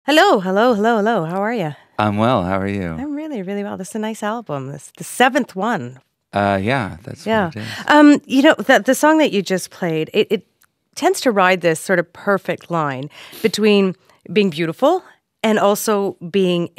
Hello, hello, hello, hello. How are you? I'm well. How are you? I'm really, really well. This is a nice album. This the seventh one. Yeah, that's Yeah. what it is. The song that you just played, it tends to ride this sort of perfect line between being beautiful and also being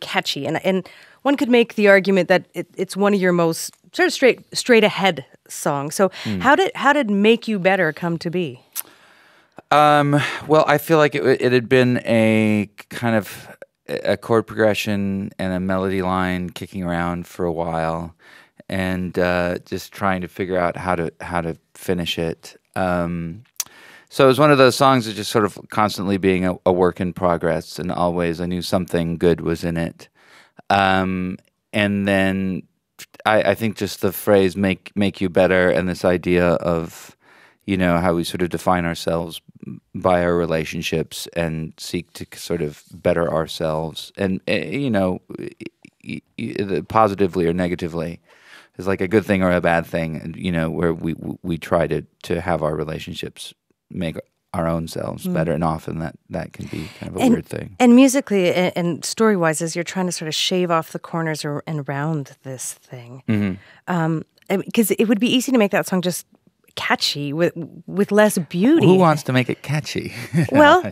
catchy. And one could make the argument that it's one of your most sort of straight ahead songs. So how did Make You Better come to be? Well, I feel like it had been a kind of a chord progression and a melody line kicking around for a while, and just trying to figure out how to finish it. So it was one of those songs that just sort of constantly being a work in progress, and always I knew something good was in it. And then I think just the phrase "make you better" and this idea of how we sort of define ourselves by our relationships and seek to sort of better ourselves, and positively or negatively, is like a good thing or a bad thing, and where we try to have our relationships make our own selves better, and often that can be kind of a weird thing. And musically and story wise, as you're trying to sort of shave off the corners and round this thing, because it would be easy to make that song just catchy with less beauty. Who wants to make it catchy? Well,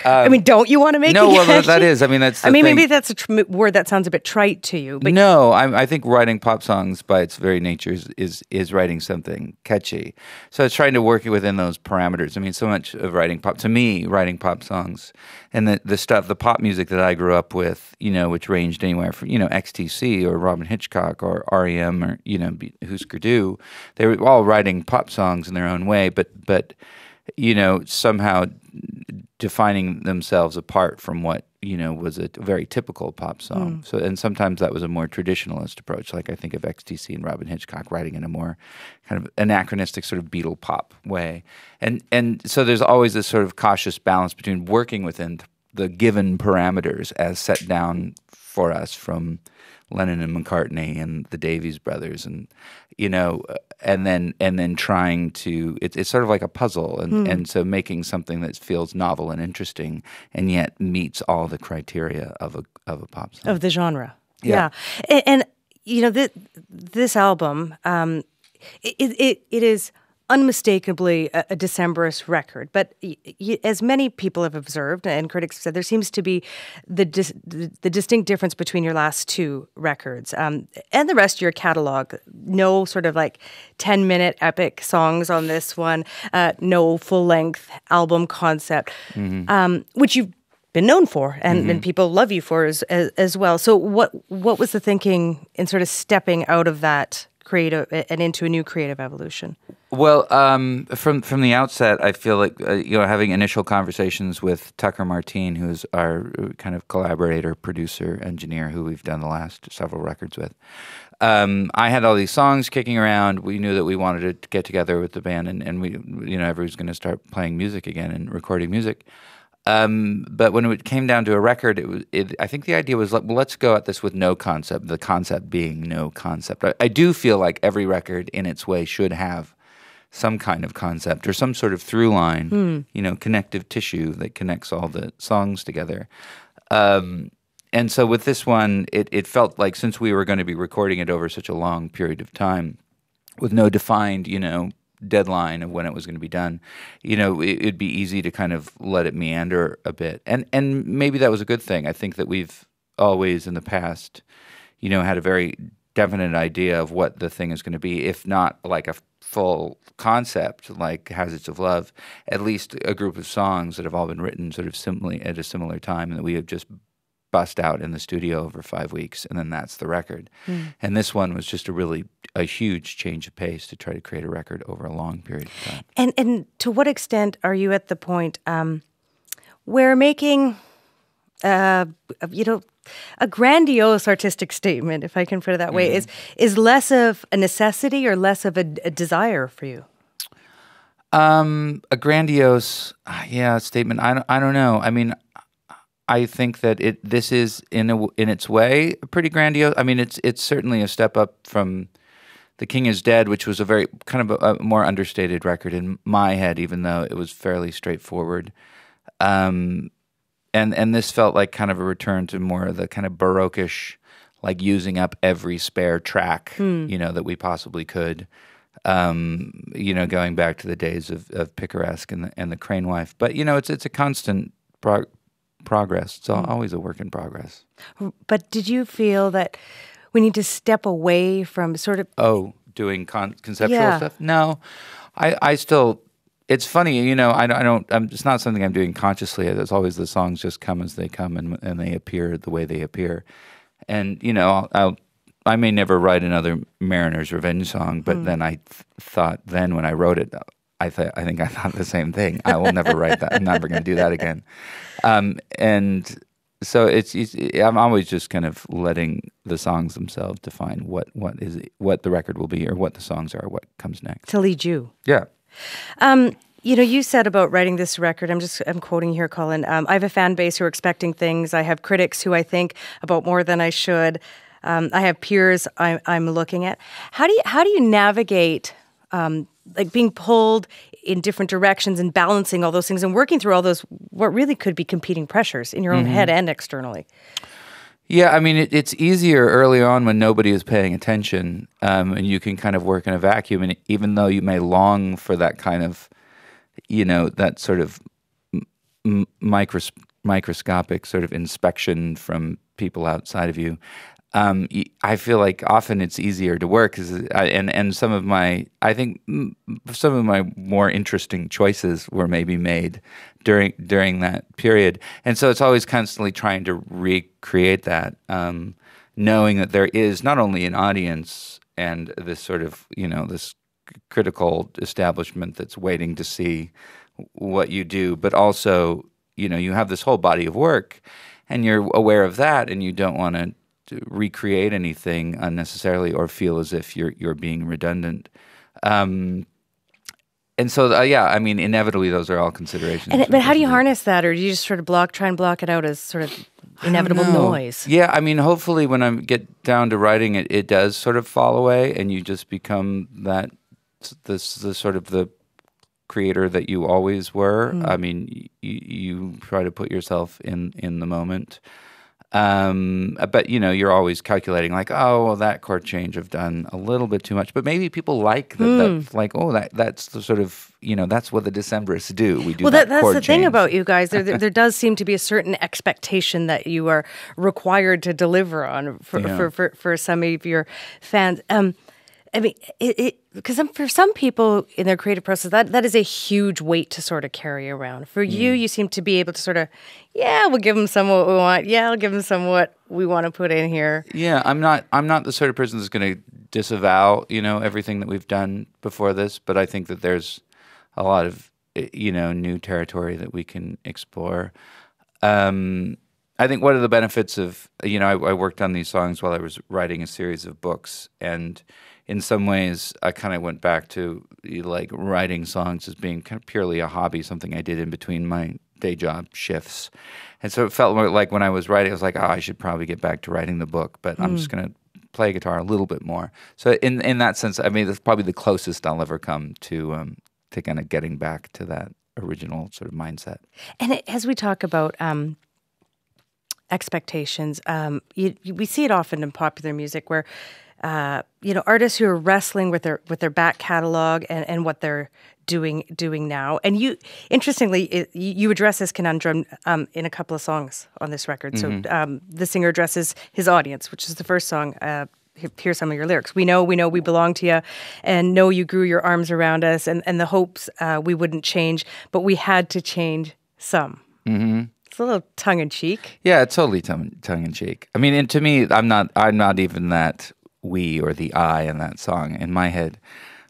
I mean, don't you want to make it no, well, catchy? that is. I mean, that's. Maybe that's a word that sounds a bit trite to you. But no, I think writing pop songs by its very nature is writing something catchy. So it's trying to work within those parameters. I mean, so much of writing pop songs, and the pop music that I grew up with, which ranged anywhere from XTC or Robin Hitchcock or REM or Husker Du, they were all writing pop songs in their own way, but somehow defining themselves apart from what was a very typical pop song. So, and sometimes that was a more traditionalist approach. Like I think of XTC and Robin Hitchcock writing in a more kind of anachronistic sort of Beatle pop way. And so there's always this sort of cautious balance between working within the given parameters as set down for us from Lennon and McCartney and the Davies brothers, and and then trying to it's sort of like a puzzle, and so making something that feels novel and interesting and yet meets all the criteria of a pop song, of the genre. Yeah. And this album, it is unmistakably a Decemberist record, but as many people have observed and critics have said, there seems to be the distinct difference between your last two records and the rest of your catalog. No sort of like 10-minute epic songs on this one, no full-length album concept, which you've been known for, and people love you for as well. So what was the thinking in sort of stepping out of that creative and into a new creative evolution? Well, from the outset, I feel like having initial conversations with Tucker Martine, who's our kind of collaborator, producer, engineer, who we've done the last several records with. I had all these songs kicking around. We knew that we wanted to get together with the band, and we, everyone's going to start playing music again and recording music. But when it came down to a record, I think the idea was, let's go at this with no concept, the concept being no concept. I do feel like every record in its way should have some kind of concept or some sort of through line, connective tissue that connects all the songs together. And so with this one, it felt like, since we were going to be recording it over such a long period of time with no defined, deadline of when it was going to be done, it'd be easy to kind of let it meander a bit. And maybe that was a good thing. I think that we've always in the past, had a very definite idea of what the thing is going to be, if not like a full concept like Hazards of Love, at least a group of songs that have all been written sort of similarly at a similar time, and that we have just bust out in the studio over 5 weeks, and then that's the record. And this one was just a huge change of pace to try to create a record over a long period of time. And to what extent are you at the point where making a grandiose artistic statement, if I can put it that way, is less of a necessity or less of a desire for you? A grandiose, statement. I don't know. I mean, I think that this is in its way pretty grandiose. I mean, it's certainly a step up from The King Is Dead, which was a very kind of a more understated record in my head, even though it was fairly straightforward. and this felt like kind of a return to more of the kind of baroqueish, like using up every spare track, that we possibly could. Going back to the days of Picaresque and the Crane Wife. But it's a constant progress. It's always a work in progress. But did you feel that we need to step away from sort of doing conceptual stuff? No, I still. It's funny, I don't. It's not something I'm doing consciously. There's always the songs just come as they come, and they appear the way they appear. And I may never write another Mariner's Revenge song, but then I thought when I wrote it, I think I thought the same thing. I will never write that. I'm never going to do that again. And so I'm always just kind of letting the songs themselves define what the record will be, or what the songs are, what comes next. To lead you. Yeah. You said about writing this record, I'm quoting here, Colin, I have a fan base who are expecting things. I have critics who I think about more than I should. I have peers I'm looking at. How do you navigate like being pulled in different directions and balancing all those things and working through all those what really could be competing pressures in your own head and externally? Yeah, I mean, it's easier early on when nobody is paying attention, and you can kind of work in a vacuum. And even though you may long for that kind of, that sort of microscopic sort of inspection from people outside of you, I feel like often it's easier to work, and some of my more interesting choices were maybe made during that period, and so it's always constantly trying to recreate that, knowing that there is not only an audience and this sort of this critical establishment that's waiting to see what you do, but also you have this whole body of work, and you're aware of that, and you don't want to recreate anything unnecessarily or feel as if you're being redundant. And so, I mean, inevitably, those are all considerations. But how do you harness that, or do you just sort of try and block it out as sort of inevitable noise? Yeah, I mean, hopefully, when I get down to writing it, it does sort of fall away, and you just become the sort of the creator that you always were. I mean, you try to put yourself in the moment. But you're always calculating like, oh, well, that chord change I've done a little bit too much. But maybe people like that. That's like, that's the sort of that's what the Decemberists do. We do that's chord the change. thing about you guys. There does seem to be a certain expectation that you are required to deliver on for some of your fans. I mean, because for some people in their creative process, that is a huge weight to sort of carry around. For you seem to be able to sort of, we'll give them some what we want. Yeah, I'll give them some what we want to put in here. Yeah, I'm not the sort of person that's going to disavow, everything that we've done before this, but I think that there's a lot of, new territory that we can explore. I think one of the benefits of, I worked on these songs while I was writing a series of books, and in some ways, I kind of went back to like writing songs as being kind of purely a hobby, something I did in between my day job shifts. And so it felt like when I was writing, I was like, I should probably get back to writing the book, but I'm just going to play guitar a little bit more. So in that sense, I mean, that's probably the closest I'll ever come to kind of getting back to that original sort of mindset. And as we talk about expectations, we see it often in popular music where artists who are wrestling with their back catalog and what they're doing now. And you, interestingly, you address this conundrum in a couple of songs on this record. So the singer addresses his audience, which is the first song. Here's some of your lyrics. We know we belong to you, and know you grew your arms around us, and the hopes we wouldn't change, but we had to change some. Mm-hmm. It's a little tongue in cheek. Yeah, it's totally tongue in cheek. I mean, and to me, I'm not even that we or the I in that song. In my head,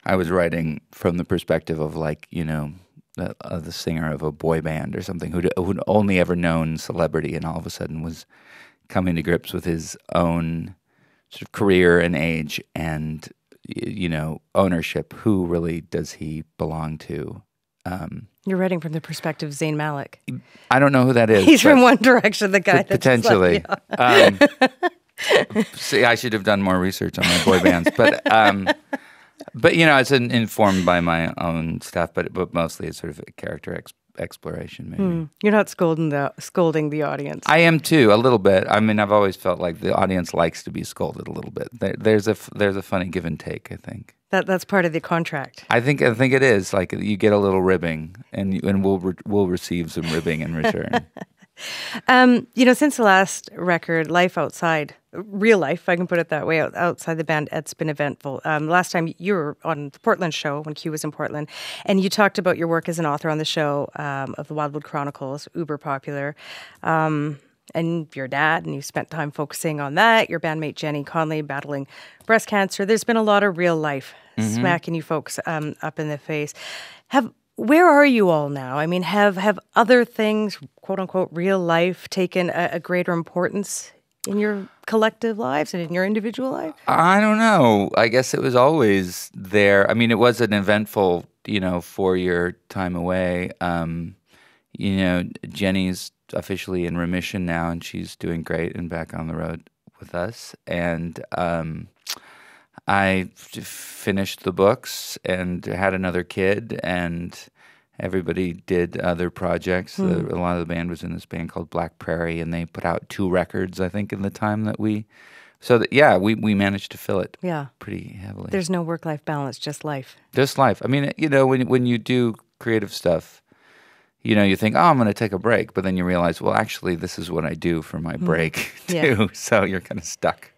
I was writing from the perspective of like, the singer of a boy band or something who'd only ever known celebrity and all of a sudden was coming to grips with his own sort of career and age and, ownership. Who really does he belong to? You're writing from the perspective of Zayn Malik. I don't know who that is. He's from One Direction, the guy that's potentially. See, I should have done more research on my boy bands, but it's informed by my own stuff. But mostly it's sort of a character exploration, maybe. You're not scolding the audience. I am too, a little bit. I mean, I've always felt like the audience likes to be scolded a little bit. There's a funny give and take, I think. That's part of the contract. I think it is. Like, you get a little ribbing, and we'll receive some ribbing in return. Since the last record, life outside, real life, if I can put it that way, outside the band, it's been eventful. Last time you were on the Portland show when Q was in Portland, and you talked about your work as an author on the show of the Wildwood Chronicles, uber popular, and your dad, and you spent time focusing on that. Your bandmate Jenny Conley battling breast cancer. There's been a lot of real life smacking you folks up in the face. Where are you all now? I mean, have other things, quote unquote, real life, taken a greater importance in your collective lives and in your individual life? I don't know. I guess it was always there. I mean, it was an eventful, 4-year time away. Jenny's officially in remission now, and she's doing great and back on the road with us. And I finished the books and had another kid, and everybody did other projects. A lot of the band was in this band called Black Prairie, and they put out 2 records, I think, in the time that we managed to fill it pretty heavily. There's no work-life balance, just life. Just life. I mean, when you do creative stuff, you think, oh, I'm going to take a break, but then you realize, well, actually, this is what I do for my break, too. Yeah. So you're kind of stuck.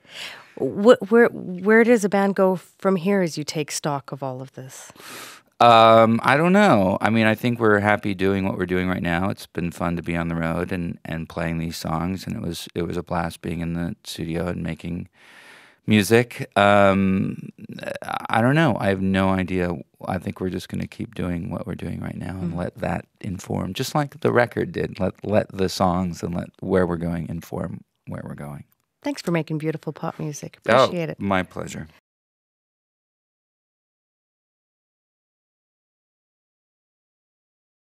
Where does a band go from here as you take stock of all of this? I don't know. I mean, I think we're happy doing what we're doing right now. It's been fun to be on the road and playing these songs, and it was a blast being in the studio and making music. I don't know. I have no idea. I think we're just going to keep doing what we're doing right now and let that inform, just like the record did. Let the songs and let where we're going inform where we're going. Thanks for making beautiful pop music. Appreciate it. My pleasure.